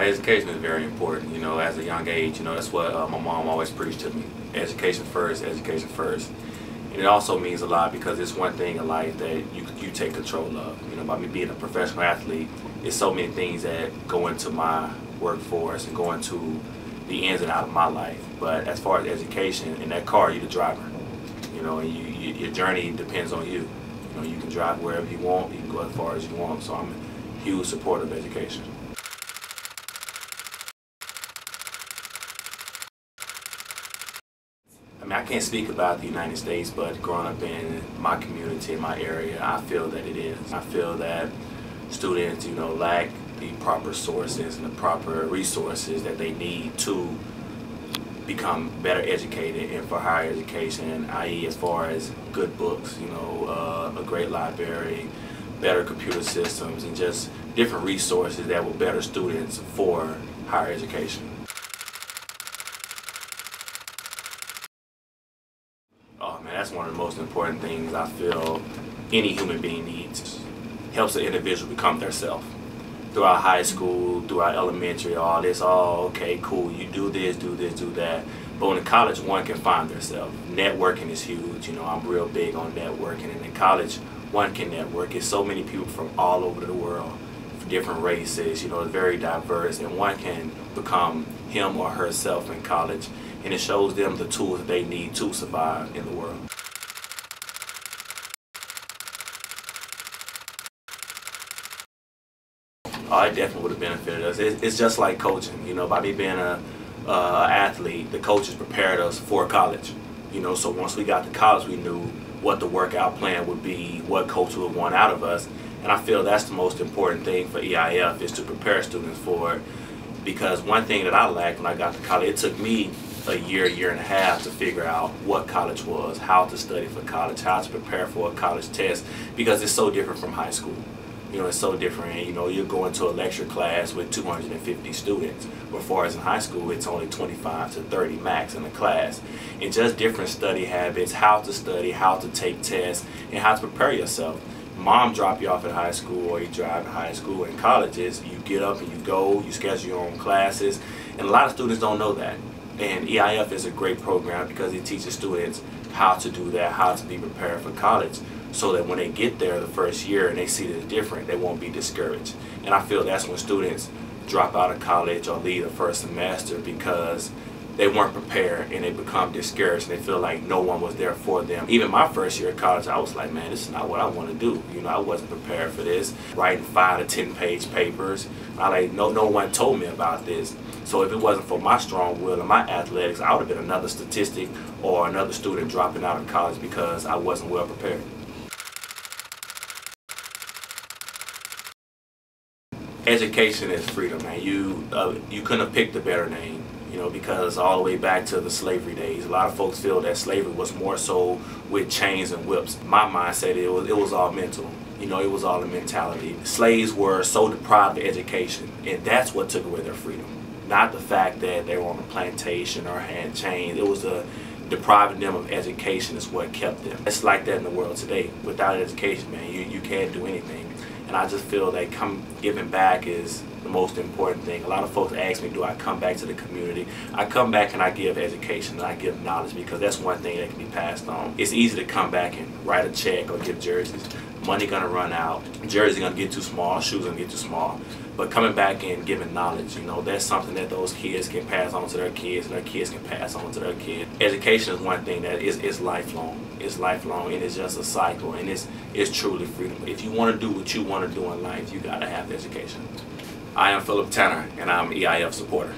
Education is very important. As a young age, that's what my mom always preached to me. Education first, education first. And it also means a lot because it's one thing in life that you take control of. By me being a professional athlete, it's so many things that go into my workforce and go into the ins and outs of my life. But as far as education, in that car, you're the driver. And your journey depends on you. You can drive wherever you want, you can go as far as you want. So I'm a huge supporter of education. I can't speak about the United States, but growing up in my community, in my area, I feel that it is. I feel that students, lack the proper sources and the proper resources that they need to become better educated and for higher education, i.e. as far as good books, a great library, better computer systems, and just different resources that will better students for higher education. Oh man, that's one of the most important things I feel any human being needs. Helps the individual become their self. Throughout high school, throughout elementary, all this, okay, cool, you do this, do that. But when in college, one can find themselves. Networking is huge. I'm real big on networking. And in college, one can network. It's so many people from all over the world, different races, it's very diverse. And one can become him or herself in college. And it shows them the tools that they need to survive in the world. Oh, it definitely would have benefited us. It's just like coaching. By me being an athlete, the coaches prepared us for college. So once we got to college, we knew what the workout plan would be, what coach would want out of us. And I feel that's the most important thing for EIF, is to prepare students for it. Because one thing that I lacked when I got to college, it took me a year and a half to figure out what college was, how to study for college, how to prepare for a college test, because it's so different from high school. It's so different. You're going to a lecture class with 250 students, but as far as in high school, it's only 25 to 30 max in the class. And just different study habits, how to study, how to take tests, and how to prepare yourself. Mom drop you off at high school, or you drive to high school. In colleges, you get up and you go, you schedule your own classes, and a lot of students don't know that. And EIF is a great program because it teaches students how to do that, how to be prepared for college, so that when they get there the first year and they see that it's different, they won't be discouraged. And I feel that's when students drop out of college or leave the first semester because they weren't prepared and they become discouraged and they feel like no one was there for them. Even my first year of college, I was like, man, this is not what I want to do. I wasn't prepared for this. Writing 5 to 10 page papers. No one told me about this. So if it wasn't for my strong will and my athletics, I would have been another statistic or another student dropping out of college because I wasn't well prepared. Education is freedom, man. You couldn't have picked a better name, because all the way back to the slavery days, a lot of folks feel that slavery was more so with chains and whips. My mindset, it was all mental. It was all a mentality. Slaves were so deprived of education, and that's what took away their freedom. Not the fact that they were on a plantation or had chains. It was depriving them of education is what kept them. It's like that in the world today. Without education, man, you can't do anything. And I just feel that giving back is the most important thing. A lot of folks ask me, do I come back to the community? I come back and I give education and I give knowledge, because that's one thing that can be passed on. It's easy to come back and write a check or give jerseys. Money gonna run out, jerseys gonna get too small, shoes gonna get too small. But coming back and giving knowledge, that's something that those kids can pass on to their kids, and their kids can pass on to their kids. Education is one thing that is lifelong. It's lifelong, and it's just a cycle, and it's truly freedom. If you want to do what you want to do in life, you gotta have education. I am Phillip, and I'm an EIF supporter.